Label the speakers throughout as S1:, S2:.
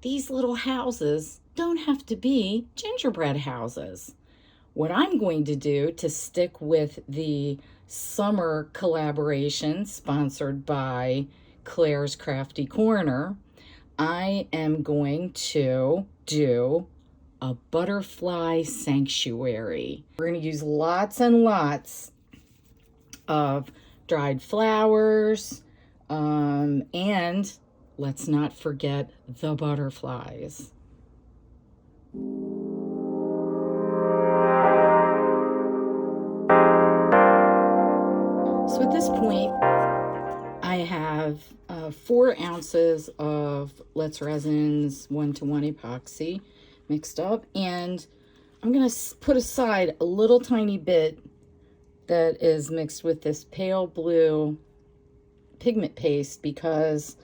S1: these little houses don't have to be gingerbread houses. What I'm going to do to stick with the summer collaboration sponsored by Claire's Crafty Corner, I am going to do a butterfly sanctuary. We're going to use lots and lots of dried flowers, and let's not forget the butterflies. So at this point, I have 4 ounces of Let's Resins 1-to-1 epoxy mixed up, and I'm going to put aside a little tiny bit that is mixed with this pale blue pigment paste because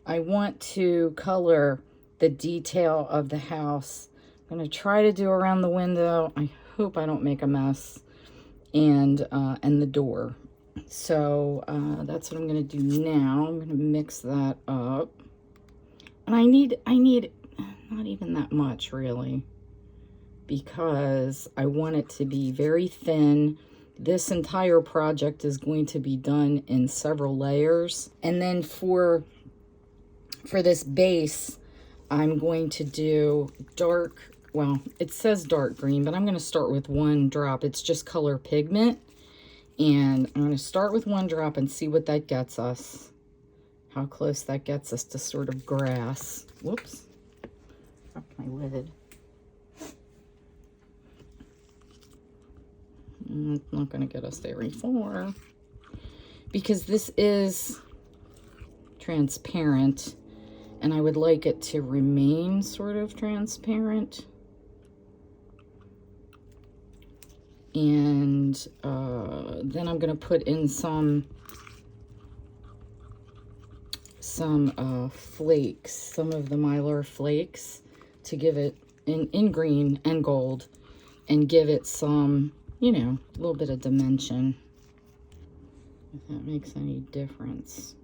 S1: I want to color the detail of the house. I'm going to try to do around the window. I hope I don't make a mess, and the door. So that's what I'm going to do now. I'm going to mix that up, and I need not even that much really, because I want it to be very thin. This entire project is going to be done in several layers. And then for this base, I'm going to do dark, well, it says dark green, but I'm going to start with 1 drop. It's just color pigment. And I'm going to start with 1 drop and see what that gets us. How close that gets us to sort of grass. Whoops. Dropped my lid. It's not going to get us very far because this is transparent and I would like it to remain sort of transparent. And then I'm going to put in some flakes, some of the Mylar flakes, to give it in green and gold, and give it some, you know, a little bit of dimension, if that makes any difference.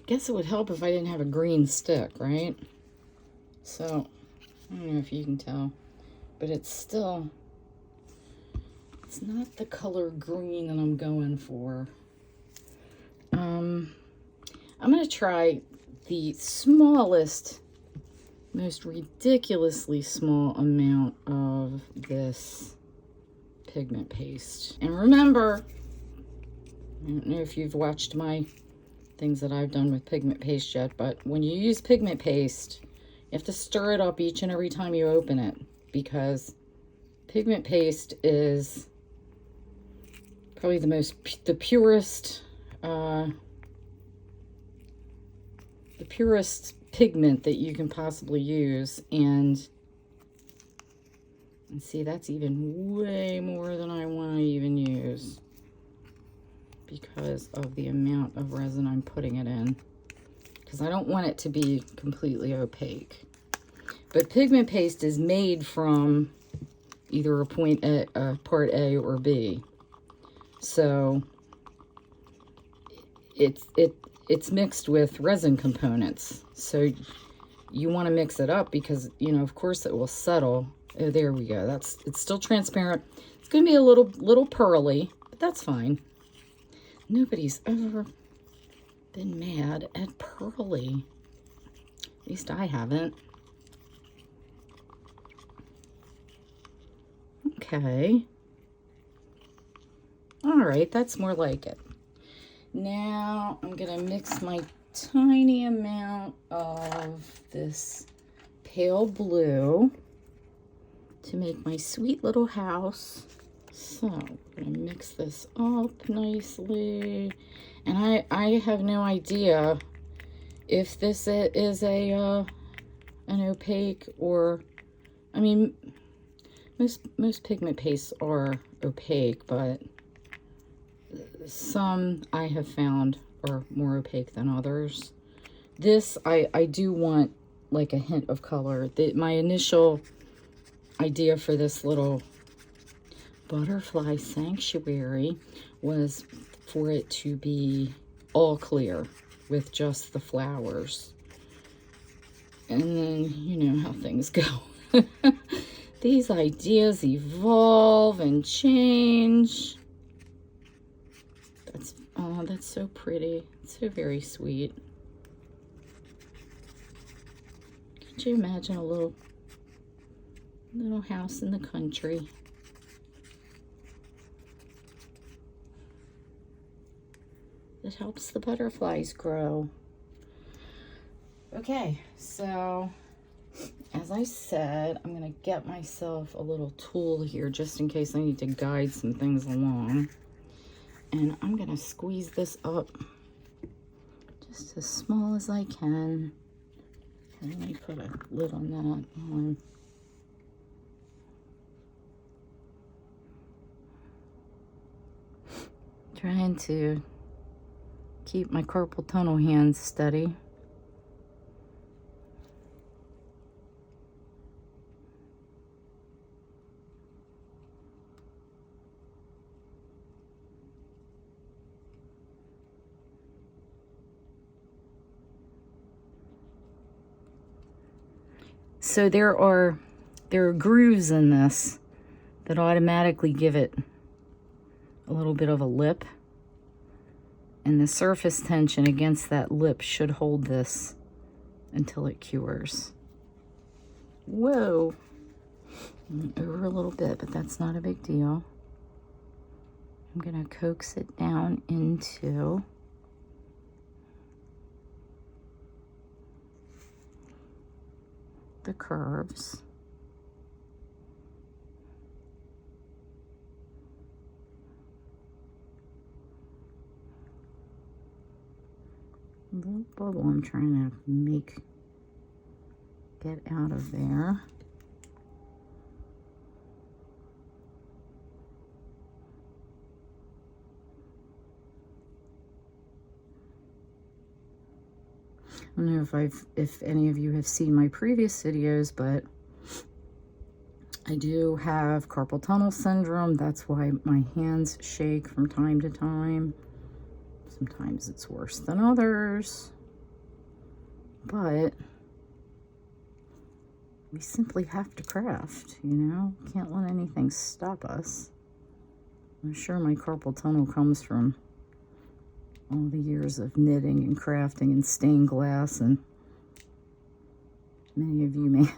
S1: Guess it would help if I didn't have a green stick, right? So, I don't know if you can tell, but it's not the color green that I'm going for. I'm going to try the smallest, most ridiculously small amount of this pigment paste. And remember, I don't know if you've watched my things that I've done with pigment paste yet, but when you use pigment paste, you have to stir it up each and every time you open it, because pigment paste is probably the purest pigment that you can possibly use. And see, that's even way more than I want to even use because of the amount of resin I'm putting it in, because I don't want it to be completely opaque. But pigment paste is made from either a part A or B. So it's mixed with resin components. So you want to mix it up because, you know, of course it will settle. Oh, there we go. It's still transparent. It's going to be a little pearly, but that's fine. Nobody's ever been mad at pearly. At least I haven't. Okay. All right, that's more like it. Now I'm going to mix my tiny amount of this pale blue to make my sweet little house. So I'm going to mix this up nicely. And I have no idea if this is an opaque or, I mean, most pigment pastes are opaque, but Some I have found are more opaque than others. This, I do want like a hint of color. My initial idea for this little butterfly sanctuary was for it to be all clear with just the flowers. And then, you know how things go. These ideas evolve and change. That's so pretty. It's so very sweet. Could you imagine a little house in the country? It helps the butterflies grow. Okay, so as I said, I'm going to get myself a little tool here just in case I need to guide some things along. And I'm going to squeeze this up just as small as I can. And let me put a lid on that. Trying to keep my carpal tunnel hands steady. So there are grooves in this that automatically give it a little bit of a lip, and the surface tension against that lip should hold this until it cures. Whoa, over a little bit, but that's not a big deal. I'm gonna coax it down into the curves. A little bubble I'm trying to get out of there. I don't know if any of you have seen my previous videos, but I do have carpal tunnel syndrome. That's why my hands shake from time to time. Sometimes it's worse than others, but we simply have to craft, you know? Can't let anything stop us. I'm sure my carpal tunnel comes from all the years of knitting and crafting and stained glass, and many of you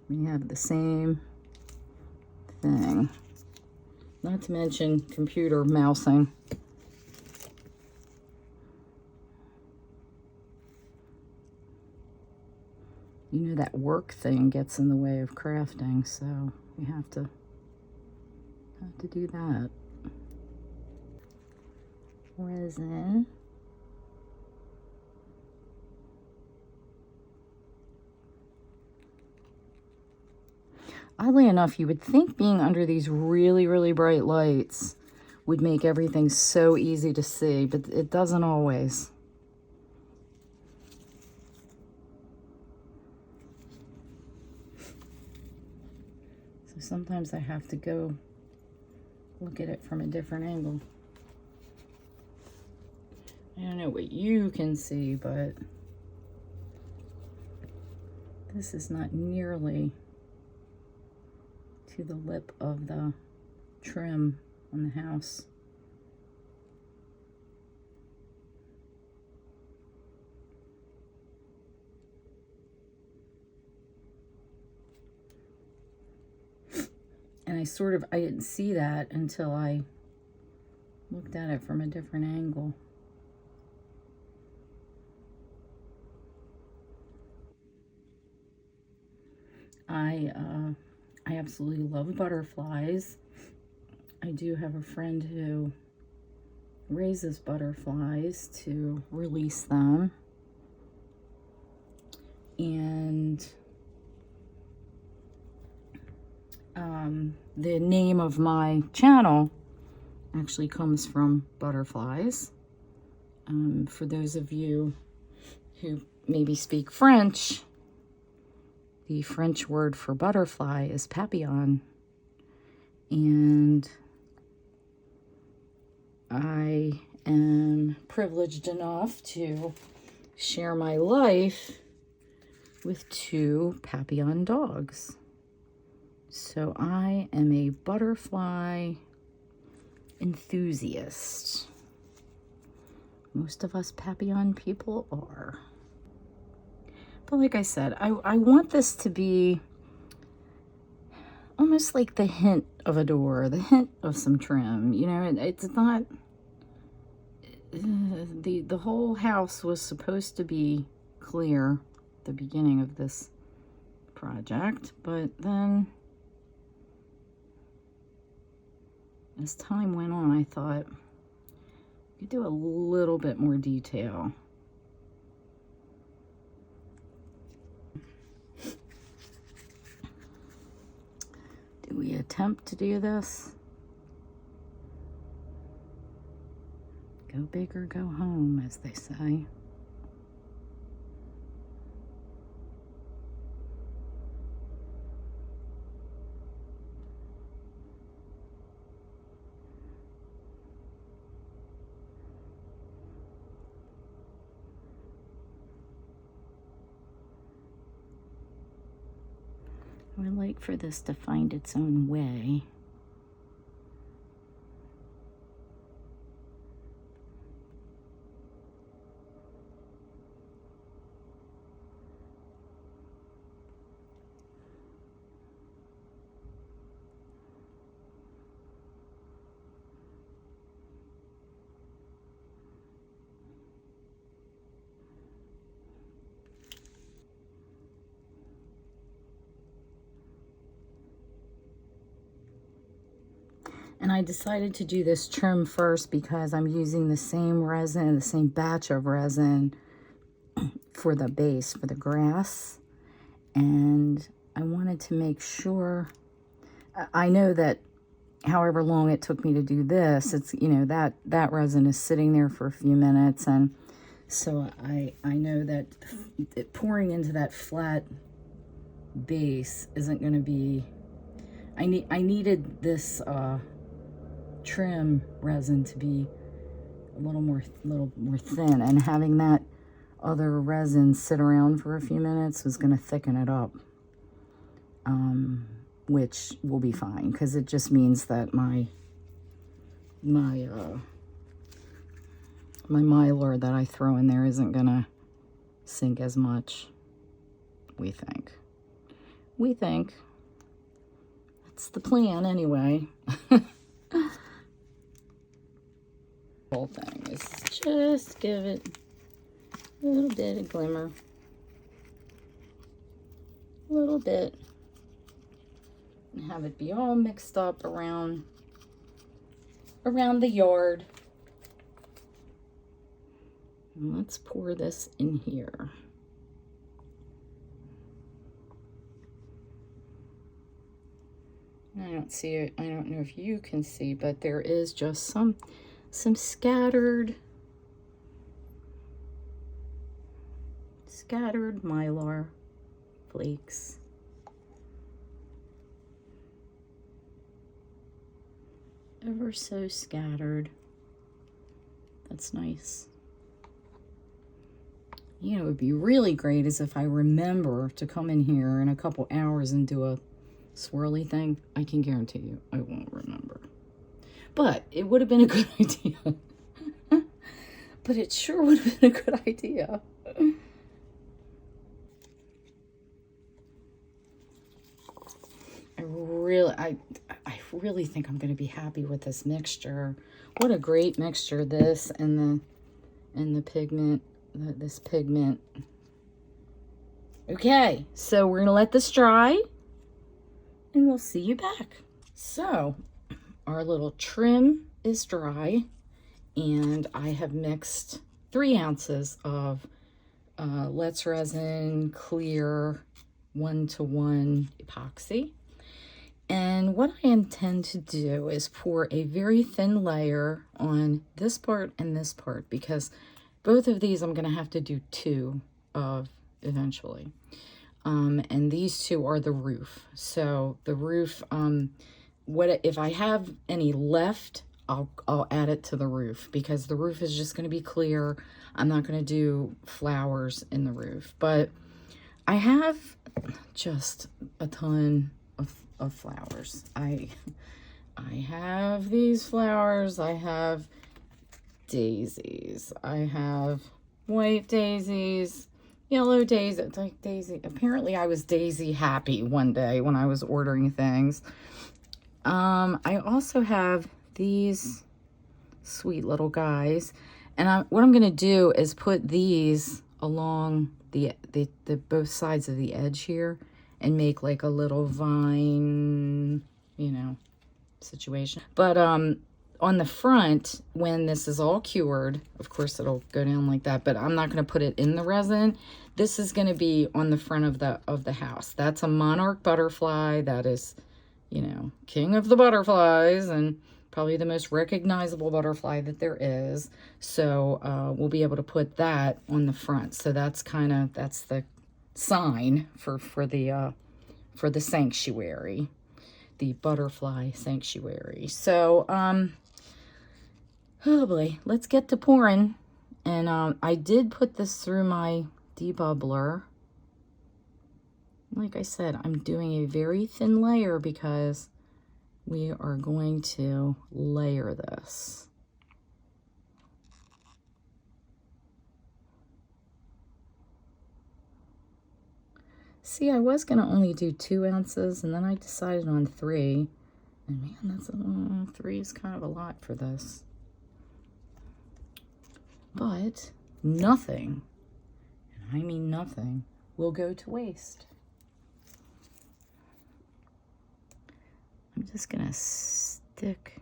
S1: may have the same thing. Not to mention computer mousing. You know, that work thing gets in the way of crafting, so we have to do that. Resin. Oddly enough, you would think being under these really, really bright lights would make everything so easy to see, but it doesn't always. So sometimes I have to go look at it from a different angle. I don't know what you can see, but this is not nearly to the lip of the trim on the house. And I didn't see that until I looked at it from a different angle. I absolutely love butterflies. I do have a friend who raises butterflies to release them. And the name of my channel actually comes from butterflies. For those of you who maybe speak French, the French word for butterfly is papillon. And I am privileged enough to share my life with 2 papillon dogs. So I am a butterfly enthusiast. Most of us papillon people are. But like I said, I want this to be almost like the hint of a door, the hint of some trim. You know, it's not, the whole house was supposed to be clear at the beginning of this project, but then as time went on, I thought I could do a little bit more detail. Do we attempt to do this? Go big or go home, as they say. I would like for this to find its own way. And I decided to do this trim first because I'm using the same resin, the same batch of resin for the base, for the grass. And I wanted to make sure, I know that however long it took me to do this, it's, you know, that resin is sitting there for a few minutes. And so I know that pouring into that flat base isn't going to be, I needed this, trim resin to be a little more thin, and having that other resin sit around for a few minutes was going to thicken it up, which will be fine because it just means that my mylar that I throw in there isn't going to sink as much. We think that's the plan anyway. Whole thing is just give it a little bit of glimmer, a little bit, and have it be all mixed up around the yard. And let's pour this in here. I don't see it. I don't know if you can see, but there is just some scattered mylar flakes. Ever so scattered. That's nice. You know, it would be really great is if I remember to come in here in a couple hours and do a swirly thing. I can guarantee you I won't remember. But it would have been a good idea. But it sure would have been a good idea. I really think I'm going to be happy with this mixture. What a great mixture, this and the pigment, this pigment. Okay, so we're going to let this dry and we'll see you back. So our little trim is dry, and I have mixed 3 ounces of Let's Resin clear 1-to-1 epoxy, And what I intend to do is pour a very thin layer on this part and this part, because both of these I'm going to have to do 2 of eventually. And these 2 are the roof. So the roof, what if I have any left, I'll add it to the roof, because the roof is just going to be clear. I'm not going to do flowers in the roof, but I have just a ton of flowers. I have these flowers. I have daisies. I have white daisies, yellow daisies. It's like daisy. Apparently I was daisy happy one day when I was ordering things. I also have these sweet little guys, and what I'm going to do is put these along the both sides of the edge here and make like a little vine, you know, situation. But on the front, when this is all cured, of course it'll go down like that, but I'm not going to put it in the resin. This is going to be on the front of the house. That's a monarch butterfly. That is, you know, king of the butterflies, and probably the most recognizable butterfly that there is. So we'll be able to put that on the front. So that's the sign for the sanctuary, the butterfly sanctuary. So oh boy, let's get to pouring. And I did put this through my debubbler. Like I said, I'm doing a very thin layer because we are going to layer this. See, I was going to only do 2 ounces, and then I decided on 3. And man, that's 3 is kind of a lot for this. But nothing, and I mean nothing, will go to waste. I'm just going to stick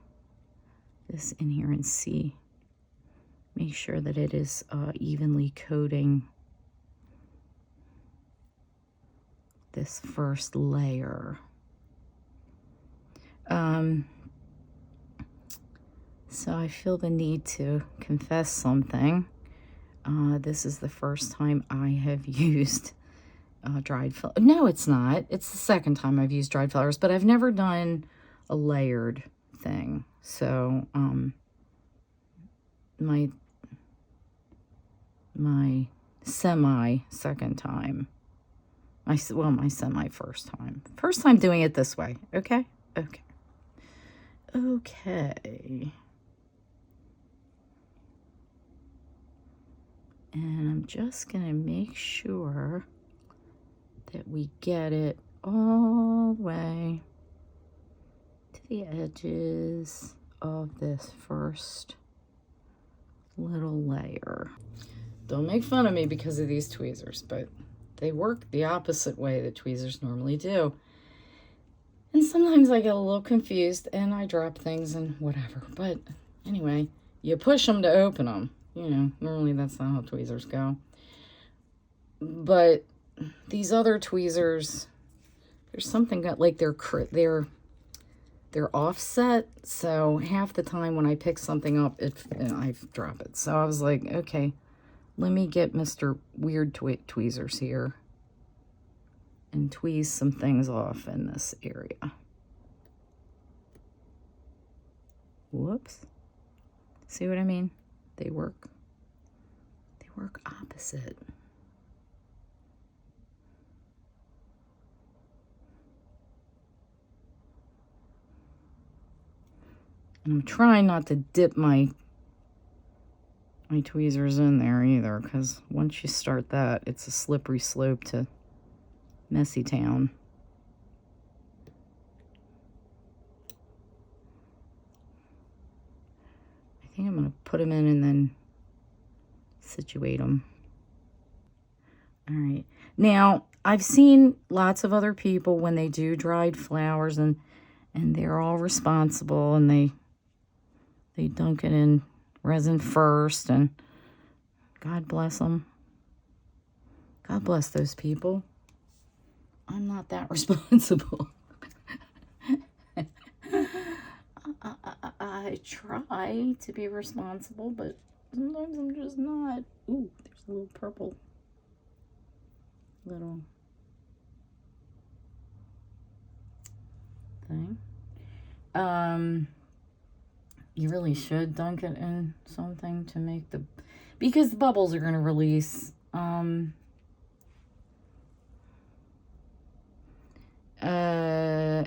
S1: this in here and see. Make sure that it is evenly coating this first layer. So I feel the need to confess something. This is the first time I have used dried flowers. No, it's not. It's the second time I've used dried flowers, but I've never done a layered thing. So my semi-second time. My semi-first time. First time doing it this way. Okay? Okay. Okay. And I'm just going to make sure that we get it all the way to the edges of this first little layer. Don't make fun of me because of these tweezers, but they work the opposite way that tweezers normally do. And sometimes I get a little confused and I drop things and whatever. But anyway, you push them to open them. You know, normally that's not how tweezers go. But these other tweezers, there's something that, like, they're offset. So half the time when I pick something up, I drop it. So I was like, okay, let me get Mr. Weird Tweezers here and tweeze some things off in this area. Whoops. See what I mean? They work opposite. And I'm trying not to dip my tweezers in there either, because once you start that, it's a slippery slope to messy town. I think I'm going to put them in and then situate them. All right. Now, I've seen lots of other people when they do dried flowers, and they're all responsible, and they dunk it in resin first, and God bless them. God bless those people. I'm not that responsible. I try to be responsible, but sometimes I'm just not. Ooh, there's a little purple. Little thing. You really should dunk it in something to make the, because the bubbles are going to release.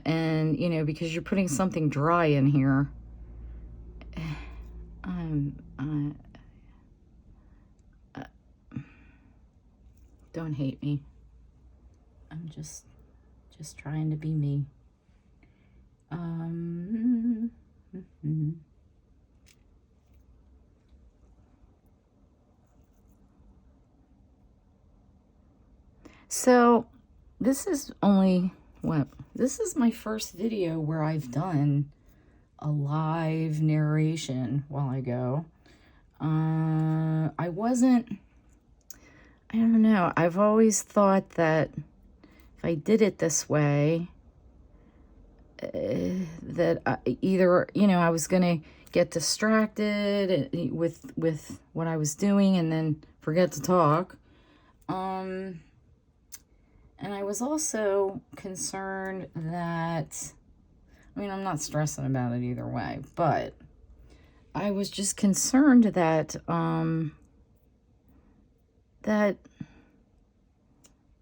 S1: And you know, because you're putting something dry in here. Don't hate me. I'm just trying to be me. So this is only what? This is my first video where I've done a live narration while I go. I don't know. I've always thought that if I did it this way, that either, you know, I was going to get distracted with what I was doing and then forget to talk. And I was also concerned that, I mean, I'm not stressing about it either way, but I was just concerned that, that,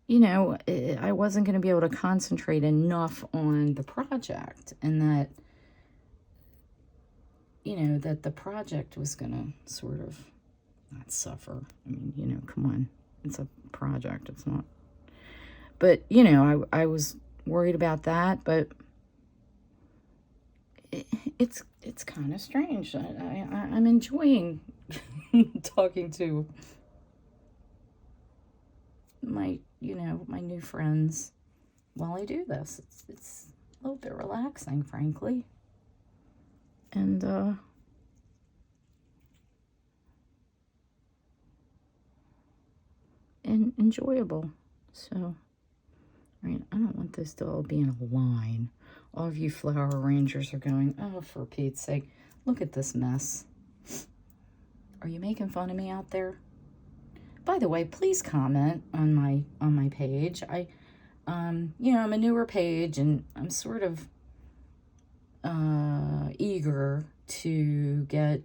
S1: you know, I wasn't going to be able to concentrate enough on the project, and that, you know, that the project was going to sort of not suffer. I mean, you know, come on, it's a project, it's not. But, you know, I was worried about that, but it's kind of strange. I'm enjoying talking to my, you know, my new friends while I do this. It's a little bit relaxing, frankly. And, enjoyable. So, I mean, I don't want this to all be in a line. All of you flower arrangers are going, oh, for Pete's sake, look at this mess. Are you making fun of me out there? By the way, please comment on my page. You know, I'm a newer page, and I'm sort of eager to get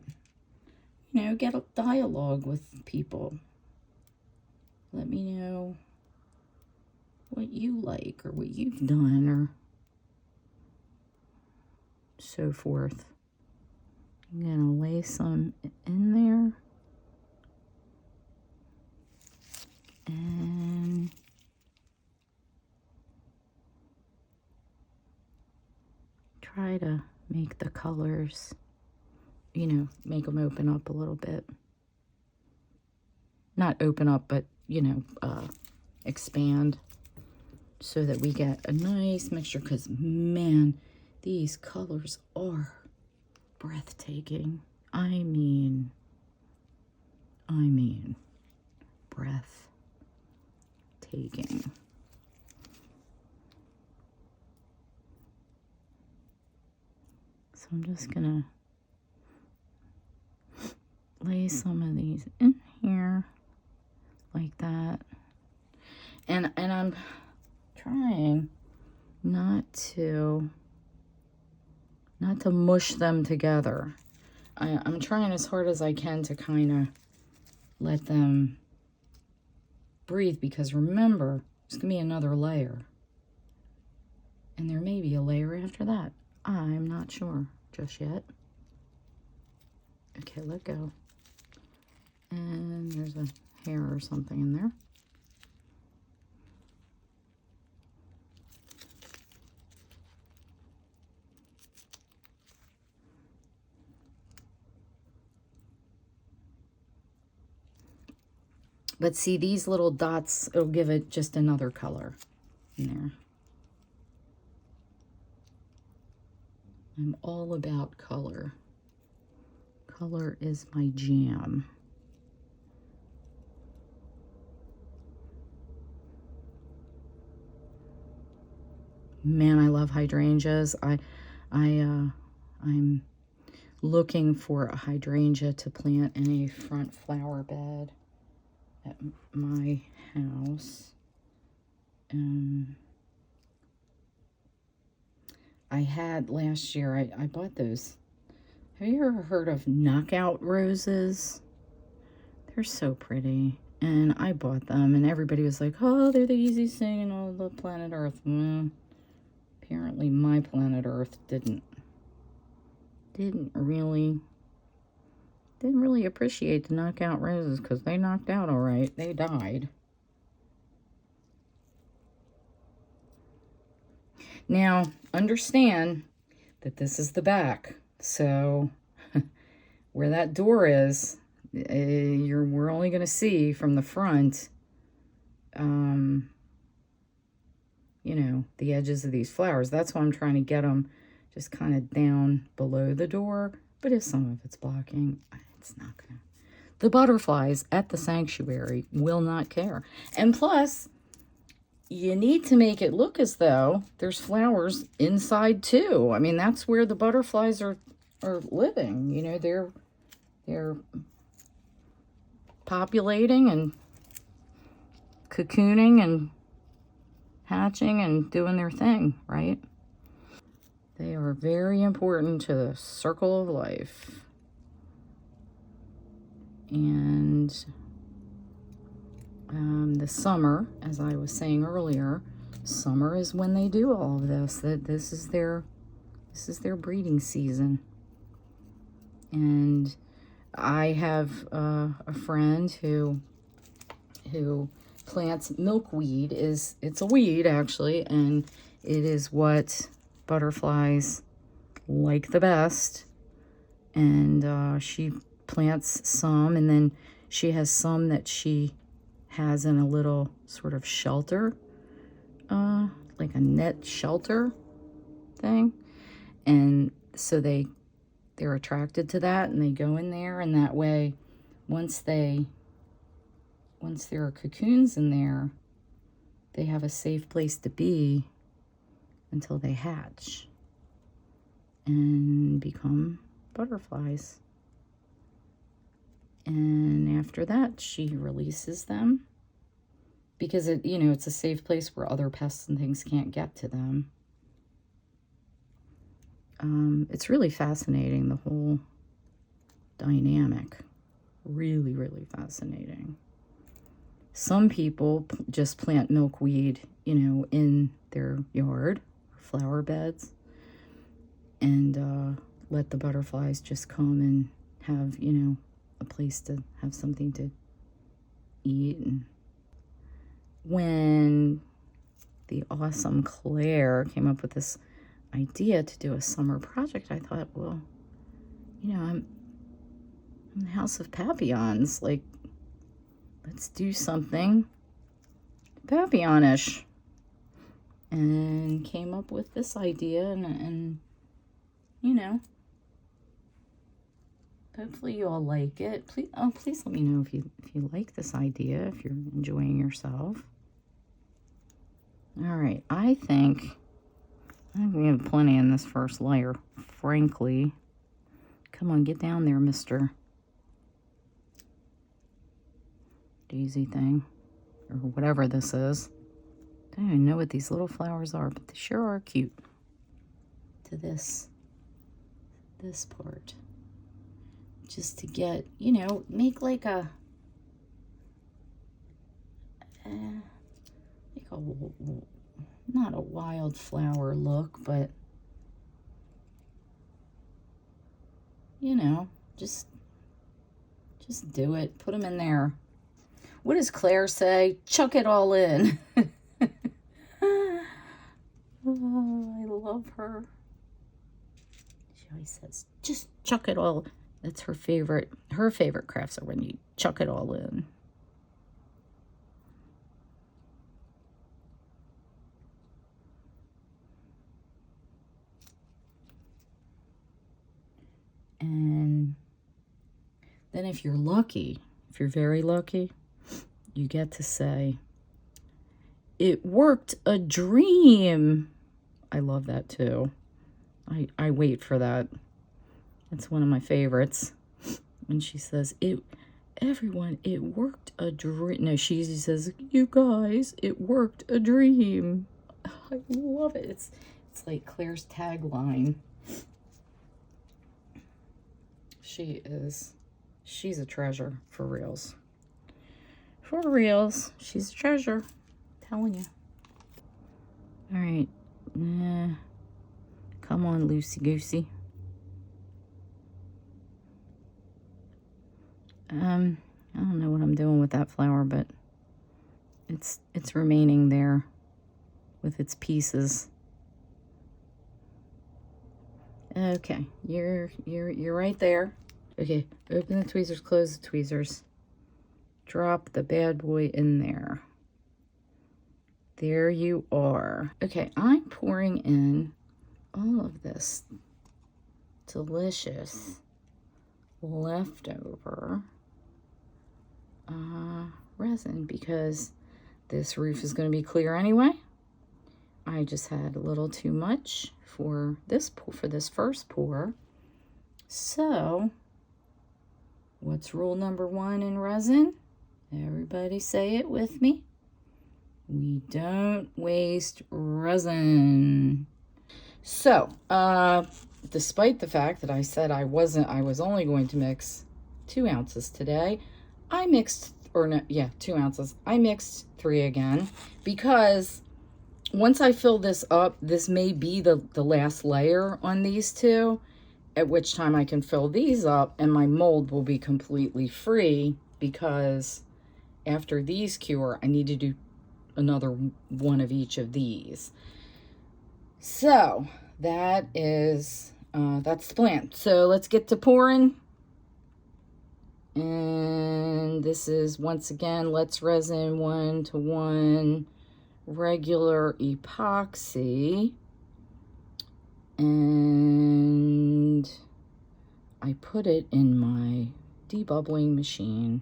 S1: a dialogue with people. Let me know what you like or what you've done or so forth. I'm gonna lay some in there and try to make the colors, you know, make them open up a little bit. Not open up, but, you know, expand, so that we get a nice mixture, because, man, these colors are breathtaking. I mean, breathtaking. So I'm just gonna lay some of these in here like that. And I'm trying not to mush them together. I'm trying as hard as I can to kind of let them breathe, because remember, there's gonna be another layer, and there may be a layer after that. I'm not sure just yet. Okay, let go. And there's a hair or something in there. But see, these little dots, it'll give it just another color in there. I'm all about color. Color is my jam. Man, I love hydrangeas. I'm looking for a hydrangea to plant in a front flower bed at my house. I had last year, I bought those. Have you ever heard of knockout roses? They're so pretty. And I bought them, and everybody was like, oh, they're the easiest thing in all the planet Earth. Well, apparently my planet Earth didn't really appreciate the knockout roses, because they knocked out all right. They died. Now, understand that this is the back. So where that door is, we're only going to see from the front, you know, the edges of these flowers. That's why I'm trying to get them just kind of down below the door. But if some of it's blocking, it's not going to. The butterflies at the sanctuary will not care. And plus, you need to make it look as though there's flowers inside too. I mean, that's where the butterflies are living. You know, they're populating and cocooning and hatching and doing their thing, right? They are very important to the circle of life. And the summer, as I was saying earlier, summer is when they do all of this. This is their breeding season. And I have a friend who plants milkweed. It's a weed actually, and it is what butterflies like the best. And she plants some, and then she has some that she has in a little sort of shelter, like a net shelter thing. And so they're attracted to that, and they go in there, and that way, once there are cocoons in there, they have a safe place to be until they hatch and become butterflies. And after that, she releases them, because it's a safe place where other pests and things can't get to them. It's really fascinating, the whole dynamic. Really, really fascinating. Some people just plant milkweed, in their yard, flower beds, and let the butterflies just come and have, a place to have something to eat. And when the awesome Claire came up with this idea to do a summer project, I thought, well, I'm in the House of Papillons, like, let's do something papillonish. And came up with this idea, and hopefully you all like it. Please let me know if you like this idea, if you're enjoying yourself. All right, I think we have plenty in this first layer, frankly. Come on, get down there, Mr. Daisy thing, or whatever this is. I don't even know what these little flowers are, but they sure are cute. To this part. Just to get, make like a not a wildflower look, but just do it. Put them in there. What does Claire say? Chuck it all in. Oh, I love her. She always says, just chuck it all. That's her favorite crafts are when you chuck it all in. And then if you're lucky, if you're very lucky, you get to say, it worked, a dream. I love that too. I wait for that. It's one of my favorites. When she says, everyone, it worked a dream. No, she says, you guys, it worked a dream. I love it. It's like Claire's tagline. She's a treasure, for reals. For reals, she's a treasure. I'm telling you. All right. Come on, Loosey Goosey. I don't know what I'm doing with that flower, but it's remaining there with its pieces. Okay, you're right there. Okay, open the tweezers, close the tweezers. Drop the bad boy in there. There you are. Okay, I'm pouring in all of this delicious leftover resin because this roof is going to be clear anyway. I just had a little too much for this first pour. So, what's rule number 1 in resin? Everybody say it with me. We don't waste resin. So, despite the fact that I said I was only going to mix 2 ounces today, I mixed, 2 ounces. I mixed 3 again because once I fill this up, this may be the last layer on these 2, at which time I can fill these up and my mold will be completely free, because after these cure, I need to do another one of each of these. So that is, that's the plan. So let's get to pouring. And this is, once again, Let's Resin 1:1 regular epoxy. And I put it in my debubbling machine.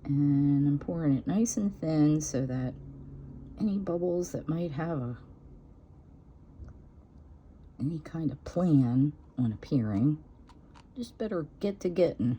S1: And I'm pouring it nice and thin so that any bubbles that might have any kind of plan on appearing just better get to getting.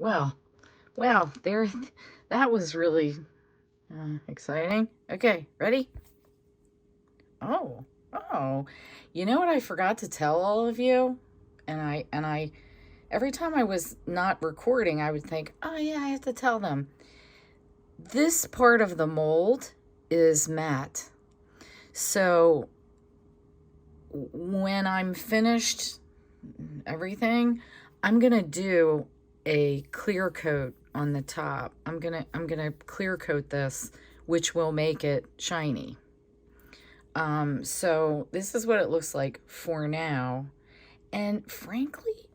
S1: Well, wow, there, that was really exciting. Okay, ready? Oh, you know what I forgot to tell all of you? And I, every time I was not recording, I would think, oh yeah, I have to tell them. This part of the mold is matte. So when I'm finished everything, I'm going to do a clear coat on the top. I'm going to clear coat this, which will make it shiny. So this is what it looks like for now. And frankly,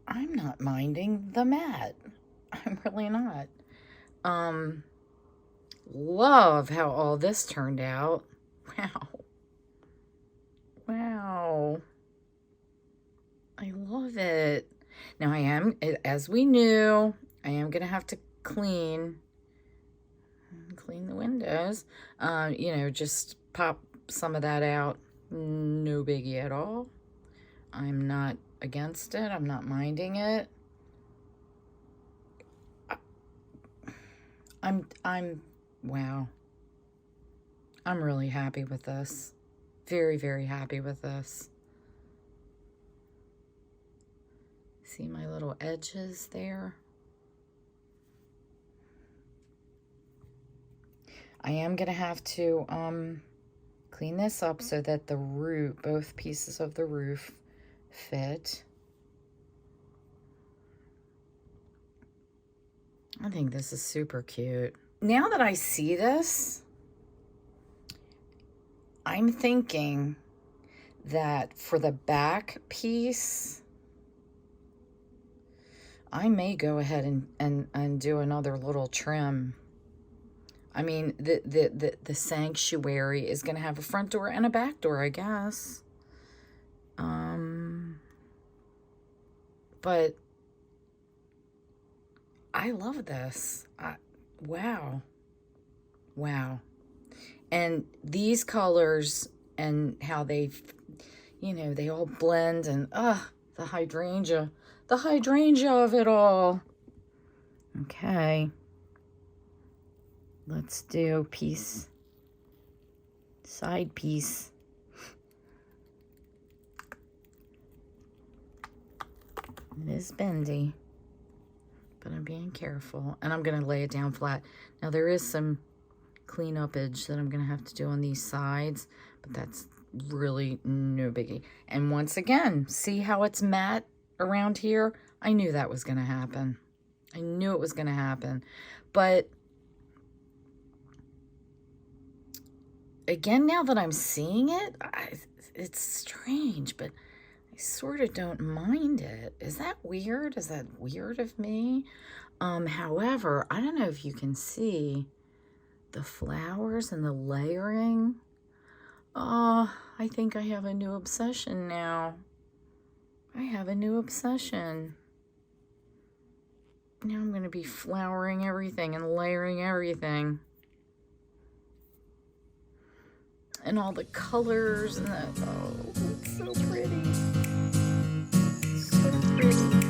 S1: I'm not minding the matte. I'm really not. Love how all this turned out. Wow. Wow. I love it. Now I am, as we knew, I am going to have to clean the windows. You know, just pop some of that out. No biggie at all. I'm not against it. I'm not minding it. Wow. I'm really happy with this. Very, very happy with this. See my little edges there? I am going to have to clean this up so that the roof, both pieces of the roof fit. I think this is super cute. Now that I see this, I'm thinking that for the back piece, I may go ahead and do another little trim. I mean, the sanctuary is going to have a front door and a back door, I guess. But I love this. Wow. Wow. And these colors and how they, you know, they all blend, and the hydrangea of it all. Okay. Let's do side piece. It is bendy, but I'm being careful, and I'm going to lay it down flat. Now there is some clean-upage that I'm going to have to do on these sides, but that's really no biggie. And once again, see how it's matte around here? I knew that was going to happen. I knew it was going to happen. But again, now that I'm seeing it, it's strange, but I sort of don't mind it. Is that weird? Is that weird of me? However, I don't know if you can see the flowers and the layering. Oh, I think I have a new obsession now. I have a new obsession. Now I'm going to be flowering everything and layering everything. And all the colors and that. Oh, it's so pretty. So pretty.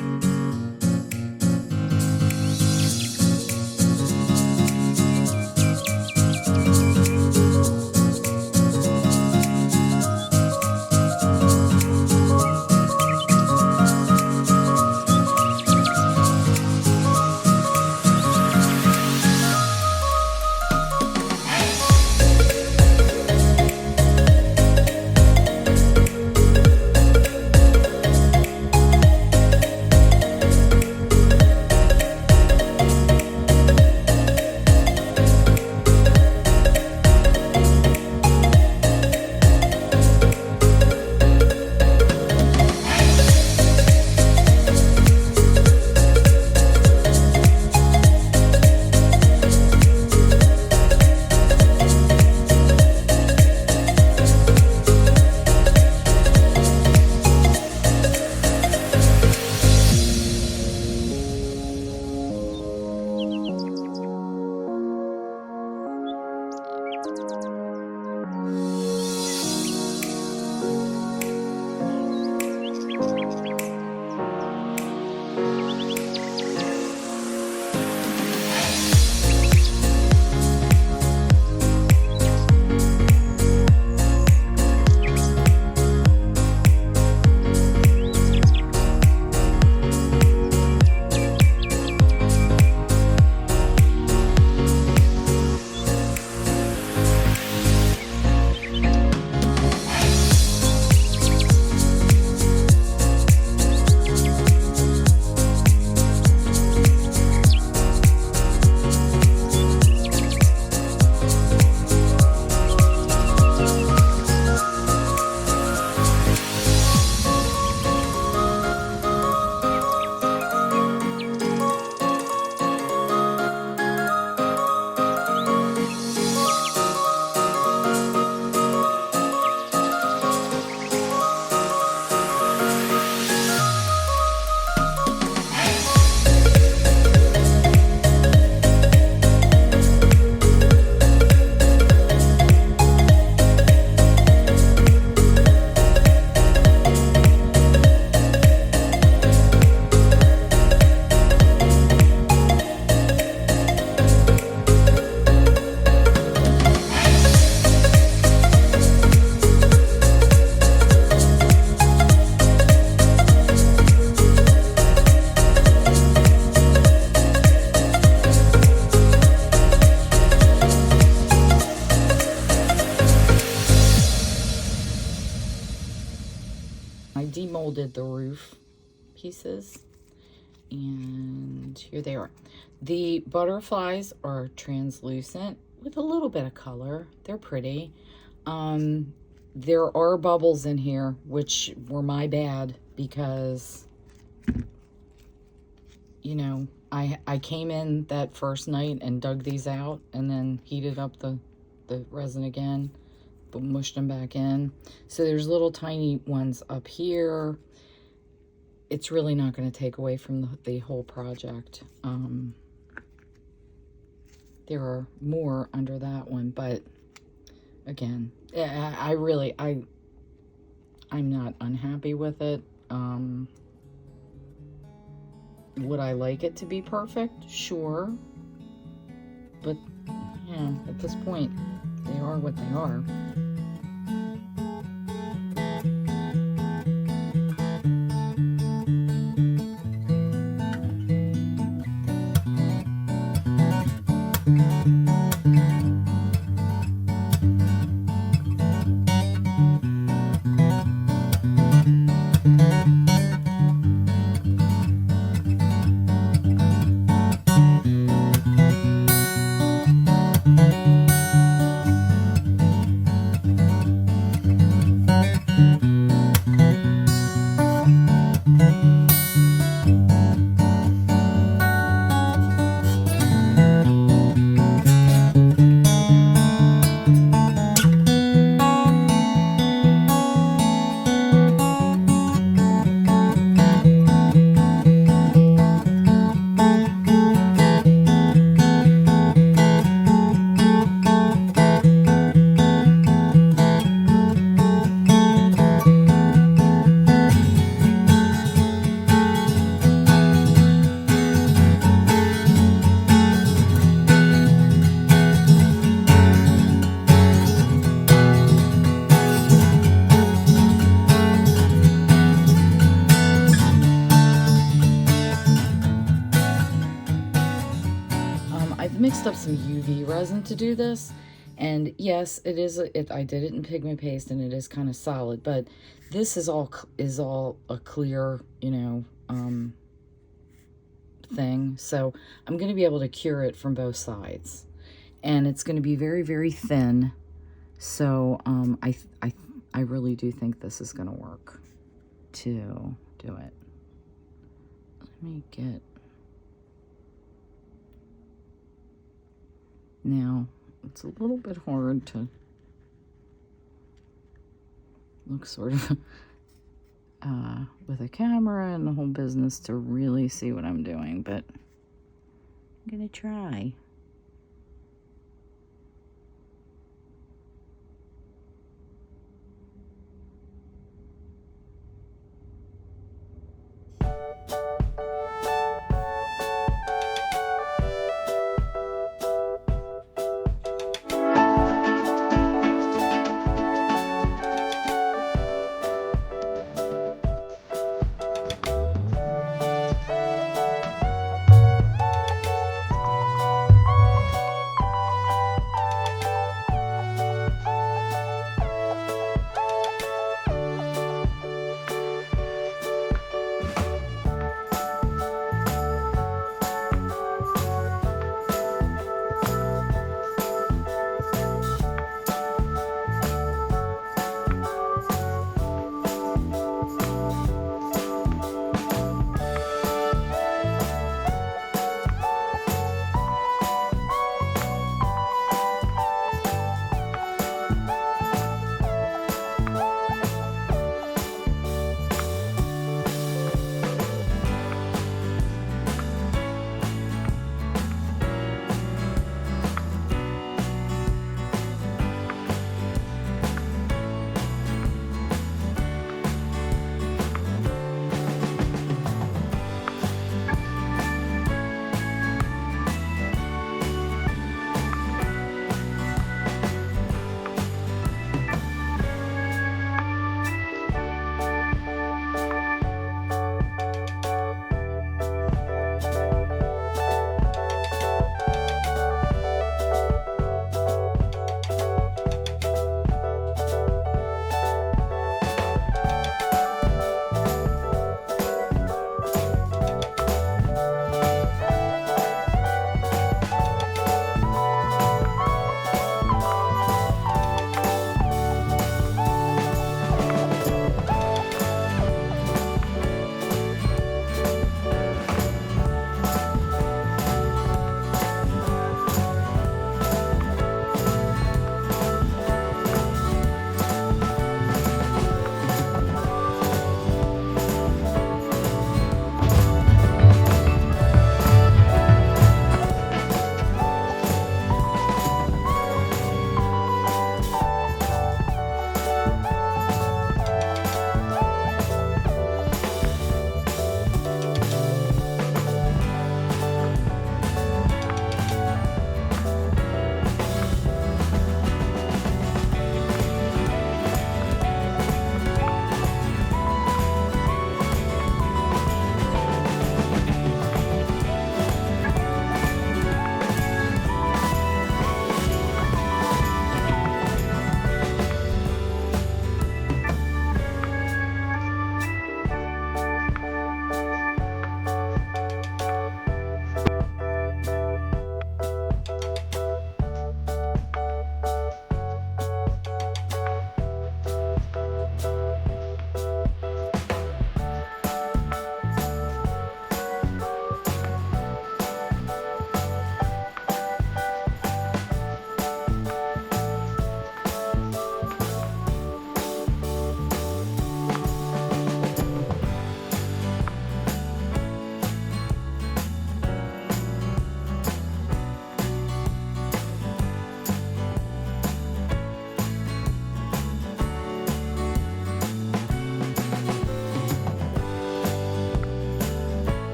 S1: pieces. And here they are. The butterflies are translucent with a little bit of color. They're pretty. There are bubbles in here, which were my bad because, you know, I came in that first night and dug these out and then heated up the resin again, but mushed them back in. So there's little tiny ones up here. It's really not going to take away from the whole project. There are more under that one, but again, I'm not unhappy with it. Would I like it to be perfect? Sure. But, yeah, at this point, they are what they are. Mixed up some UV resin to do this, and yes, it is I did it in pigment paste and it is kind of solid, but this is all a clear, you know, thing. So I'm going to be able to cure it from both sides, and it's going to be very, very thin. So I really do think this is going to work to do it. Let me get. Now, it's a little bit hard to look sort of with a camera and the whole business to really see what I'm doing, but I'm gonna try.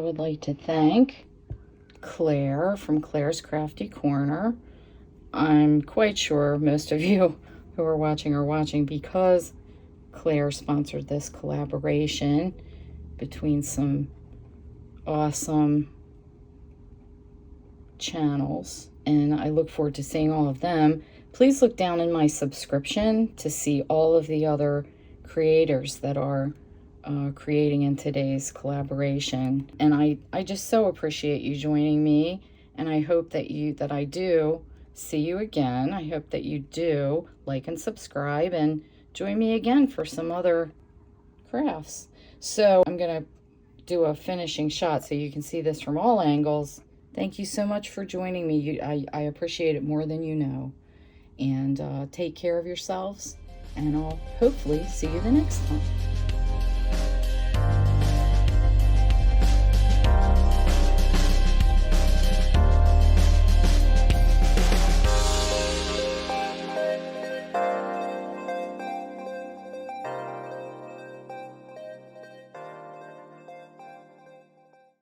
S1: would like to thank Claire from Claire's Crafty Corner. I'm quite sure most of you who are watching because Claire sponsored this collaboration between some awesome channels, and I look forward to seeing all of them. Please look down in my subscription to see all of the other creators that are creating in today's collaboration. And I just so appreciate you joining me, and I hope that I do see you again. I hope that you do like and subscribe and join me again for some other crafts. So I'm gonna do a finishing shot so you can see this from all angles. Thank you so much for joining me. I appreciate it more than you know. And take care of yourselves, and I'll hopefully see you the next time.